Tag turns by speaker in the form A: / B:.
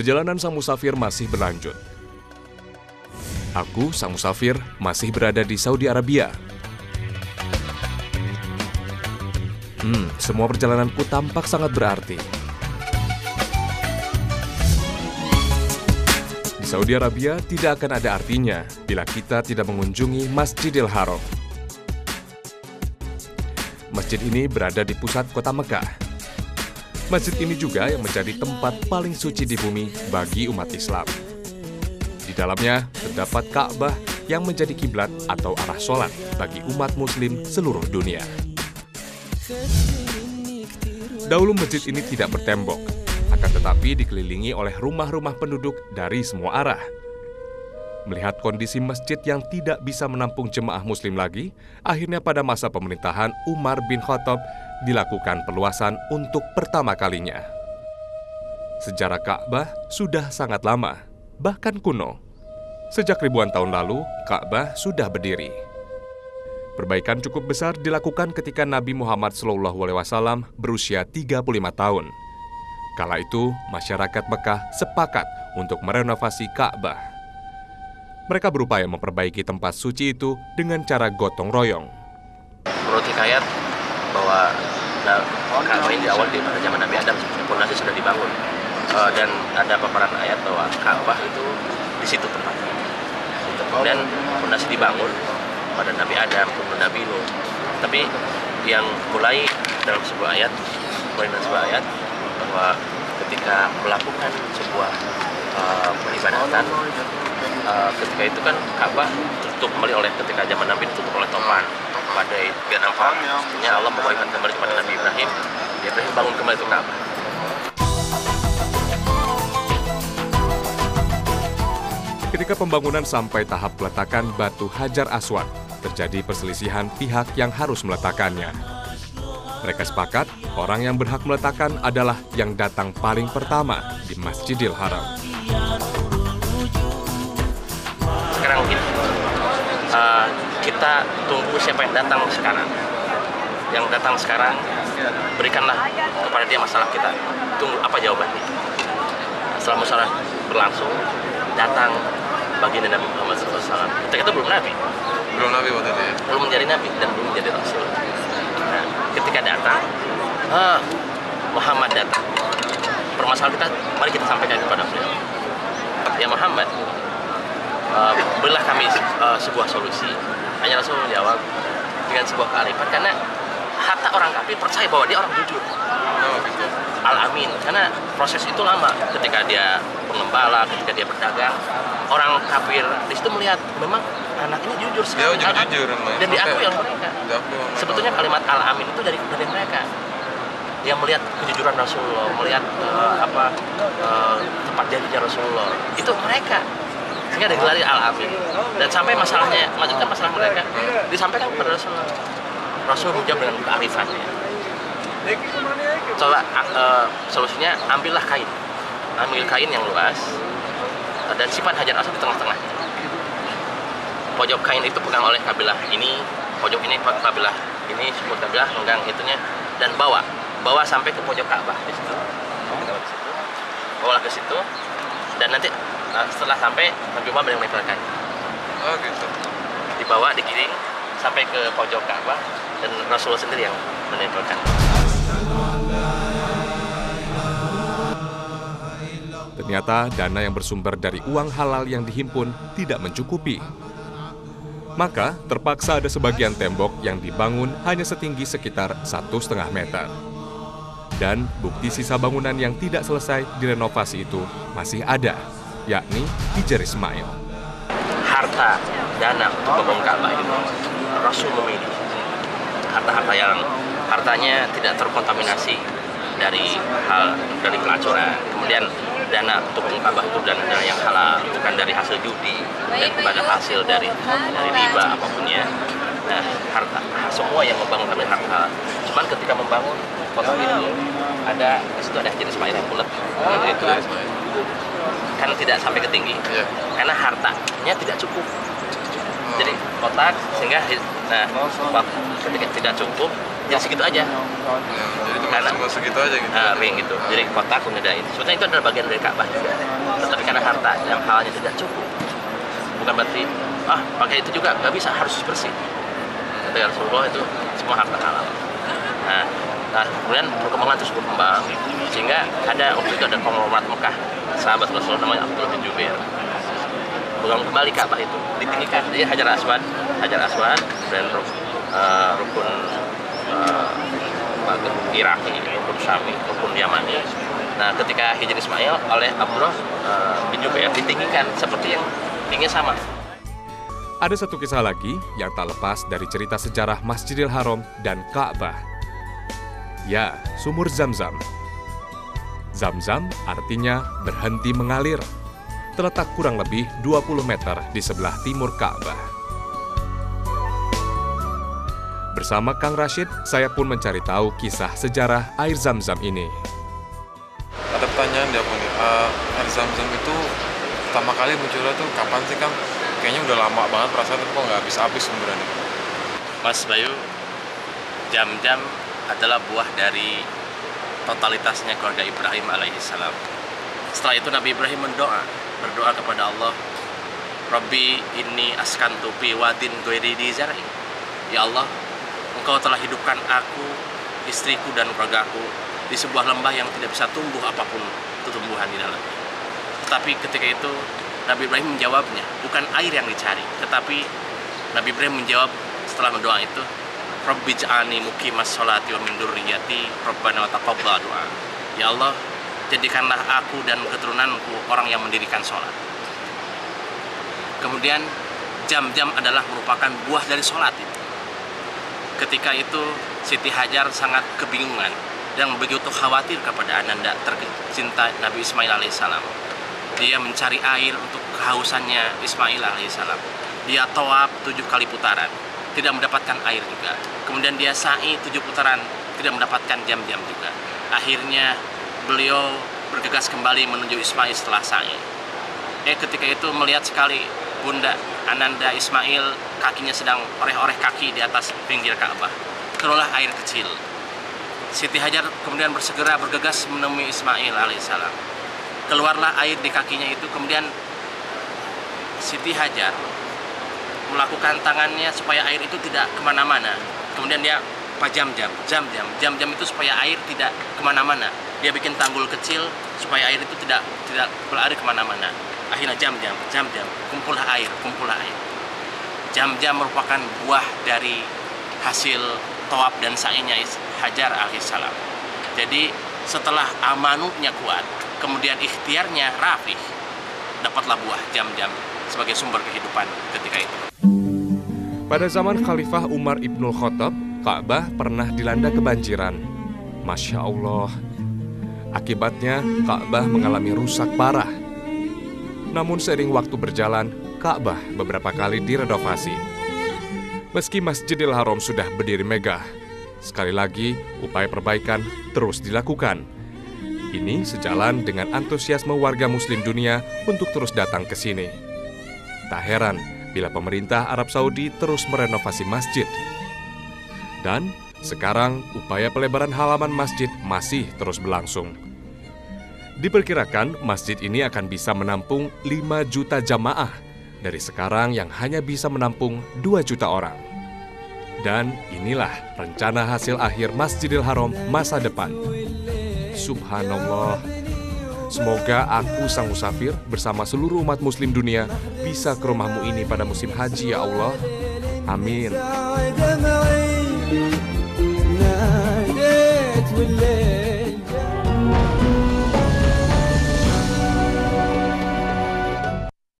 A: perjalanan sang musafir masih berlanjut. Aku, sang musafir, masih berada di Saudi Arabia. Semua perjalananku tampak sangat berarti. Di Saudi Arabia tidak akan ada artinya bila kita tidak mengunjungi Masjidil Haram. Masjid ini berada di pusat kota Mekah. Masjid ini juga yang menjadi tempat paling suci di bumi bagi umat Islam. Di dalamnya terdapat Ka'bah yang menjadi kiblat atau arah sholat bagi umat muslim seluruh dunia. Dahulu masjid ini tidak bertembok, akan tetapi dikelilingi oleh rumah-rumah penduduk dari semua arah. Melihat kondisi masjid yang tidak bisa menampung jemaah muslim lagi, akhirnya pada masa pemerintahan Umar bin Khattab dilakukan perluasan untuk pertama kalinya. Sejarah Ka'bah sudah sangat lama, bahkan kuno. Sejak ribuan tahun lalu, Ka'bah sudah berdiri. Perbaikan cukup besar dilakukan ketika Nabi Muhammad SAW berusia 35 tahun. Kala itu, masyarakat Mekah sepakat untuk merenovasi Ka'bah. Mereka berupaya memperbaiki tempat suci itu dengan cara gotong royong.
B: Menurut hikayat bahwa Ka'bah ini di awal pada zaman Nabi Adam, pondasi sudah dibangun. Dan ada paparan ayat bahwa Ka'bah itu di situ tempatnya. Kemudian pondasi dibangun pada Nabi Adam, kemudian Nabi Nuh. Tapi yang mulai dalam sebuah ayat bahwa ketika melakukan sebuah peribadatan, ketika itu kan Ka'bah ditutup kembali oleh ketika zaman Nabi ditutup oleh topan badai dan nampak. Sebenarnya Allah memberikan kembali kepada Nabi Ibrahim. Ibrahim bangun kembali itu Ka'bah.
A: Ketika pembangunan sampai tahap peletakan batu Hajar Aswad, terjadi perselisihan pihak yang harus meletakkannya. Mereka sepakat orang yang berhak meletakkan adalah yang datang paling pertama di Masjidil Haram.
B: Sekarang mungkin kita tunggu siapa yang datang sekarang. Yang datang sekarang, berikanlah kepada dia masalah kita. Tunggu apa jawabannya. Setelah musyawarah berlangsung, datang baginda Nabi Muhammad SAW. Kita belum Nabi.
C: Belum Nabi waktu itu ya?
B: Belum menjadi Nabi dan belum menjadi Rasul. Nah, ketika datang, Muhammad datang. Permasalahan kita, mari kita sampaikan kepada beliau. Ya Muhammad, berilah kami sebuah solusi. Hanya Rasul menjawab dengan sebuah kearifan, karena hatta orang kafir percaya bahwa dia orang jujur.
C: Gitu.
B: Al-Amin, karena proses itu lama. Ketika dia pengembala, ketika dia berdagang, orang kafir di situ melihat memang anak ini jujur sekali.
C: Dia jujur
B: dan diakui oleh mereka. Sebetulnya kalimat Al-Amin itu dari mereka yang melihat kejujuran Rasulullah, melihat tempat janjinya Rasulullah. Itu mereka. Sehingga digelari Al-Amin. Dan sampai masalahnya, maksudnya masalah mereka disampaikan kepada Rasulullah. Rasul menjawab dengan kearifannya. Coba solusinya, ambil kain yang luas dan simpan Hajar Aswad di tengah-tengah. Pojok kain itu pegang oleh kabilah ini, pojok ini kabilah ini, semua kabilah pegang itunya, dan bawa sampai ke pojok Ka'bah di situ. Bawa ke situ, dan nanti setelah sampai Nabi Muhammad yang menempelkan.
C: Oh gitu.
B: Dibawa, digiring sampai ke pojok Ka'bah dan Rasulullah sendiri yang menempelkan.
A: Ternyata dana yang bersumber dari uang halal yang dihimpun tidak mencukupi. Maka terpaksa ada sebagian tembok yang dibangun hanya setinggi sekitar 1,5 meter. Dan bukti sisa bangunan yang tidak selesai direnovasi itu masih ada, yakni Hijar Ismail.
B: Harta, dana untuk membangun Ka'bah itu Rasul memilih. Harta-harta yang hartanya tidak terkontaminasi dari pelacuran. Kemudian dana untuk membangun Ka'bah itu dana yang halal, bukan dari hasil judi dan pada hasil dari riba apapun ya. Nah, harta semua yang membangun Ka'bah harta. Cuman ketika membangun foto itu ada di situ ada jenis Ismail yang bulat. Itu kan tidak sampai ke tinggi. Karena hartanya tidak cukup. Jadi kotak sehingga ketika tidak cukup jadi segitu aja.
C: Ya, jadi
B: Karena-
C: cuma segitu aja gitu.
B: Ring gitu. Jadi kotak kemudian itu. Sebetulnya itu adalah bagian dari Ka'bah juga. Tetapi karena harta yang halalnya tidak cukup, bukan berarti pakai itu juga nggak bisa, harus bersih. Kata Rasulullah itu semua harta halal. Nah kemudian perkembangan terus berkembang sehingga ada waktu itu ada konglomerat Mekah, sahabat Rasulullah namanya Abdullah bin Jubair. Bangun kembali Ka'bah itu ditinggikan. Jadi Hajar Aswad dan rukun Iraki, rukun Syami, rukun Yamani. Nah, ketika Hijri Ismail oleh Abdullah bin Jubair ditinggikan seperti yang tingginya sama.
A: Ada satu kisah lagi yang tak lepas dari cerita sejarah Masjidil Haram dan Ka'bah. Ya, sumur Zam-Zam. Zam-Zam artinya berhenti mengalir. Terletak kurang lebih 20 meter di sebelah timur Ka'bah. Bersama Kang Rashid, saya pun mencari tahu kisah sejarah air Zam-Zam ini.
C: Ada pertanyaan di apa nih? Air Zam-Zam itu pertama kali munculnya tuh kapan sih, Kang? Kayaknya udah lama banget perasaan, kok nggak habis-habis sumberannya.
B: Mas Bayu, Zam-Zam adalah buah dari totalitasnya keluarga Ibrahim alaihissalam. Setelah itu Nabi Ibrahim berdoa kepada Allah, Rabbi inni askantu fi wadin ghairi dzi zar'in. Ya Allah, Engkau telah hidupkan aku, istriku dan keluargaku di sebuah lembah yang tidak bisa tumbuh apapun tumbuhan di dalamnya. Tetapi ketika itu Nabi Ibrahim menjawabnya, bukan air yang dicari, tetapi Nabi Ibrahim menjawab setelah berdoa itu, Rabbi ja'alni muqimas sholati wa min dzurriyyati Rabbana wa taqabbal du'a. Ya Allah, jadikanlah aku dan keturunanku orang yang mendirikan sholat. Kemudian Zam-Zam adalah merupakan buah dari sholat itu. Ketika itu Siti Hajar sangat kebingungan dan begitu khawatir kepada ananda tercinta Nabi Ismail alaihissalam. Dia mencari air untuk kehausannya Ismail alaihissalam. Dia tawaf 7 kali putaran, tidak mendapatkan air juga. Kemudian dia sa'i 7 putaran, tidak mendapatkan Zam-Zam juga. Akhirnya beliau bergegas kembali menuju Ismail setelah sa'i. Ketika itu melihat sekali Bunda Ananda Ismail kakinya sedang oreh-oreh kaki di atas pinggir Ka'bah. Keluarlah air kecil. Siti Hajar kemudian bergegas menemui Ismail alaihissalam. Keluarlah air di kakinya itu, kemudian Siti Hajar melakukan tangannya supaya air itu tidak kemana-mana. Kemudian dia Zam-Zam itu supaya air tidak kemana-mana. Dia bikin tanggul kecil supaya air itu tidak berlari kemana-mana. Akhirnya Zam-Zam, kumpullah air. Zam-Zam merupakan buah dari hasil tawaf dan sa'inya Hajar alaihissalam. Jadi setelah amanutnya kuat, kemudian ikhtiarnya rapih, dapatlah buah Zam-Zam sebagai sumber kehidupan ketika itu.
A: Pada zaman Khalifah Umar Ibnul Khattab, Ka'bah pernah dilanda kebanjiran. Masya Allah. Akibatnya, Ka'bah mengalami rusak parah. Namun seiring waktu berjalan, Ka'bah beberapa kali direnovasi. Meski Masjidil Haram sudah berdiri megah, sekali lagi upaya perbaikan terus dilakukan. Ini sejalan dengan antusiasme warga muslim dunia untuk terus datang ke sini. Tak heran bila pemerintah Arab Saudi terus merenovasi masjid. Dan sekarang upaya pelebaran halaman masjid masih terus berlangsung. Diperkirakan masjid ini akan bisa menampung 5 juta jamaah dari sekarang yang hanya bisa menampung 2 juta orang. Dan inilah rencana hasil akhir Masjidil Haram masa depan. Subhanallah. Semoga aku sang musafir bersama seluruh umat muslim dunia bisa ke rumahmu ini pada musim haji ya Allah. Amin.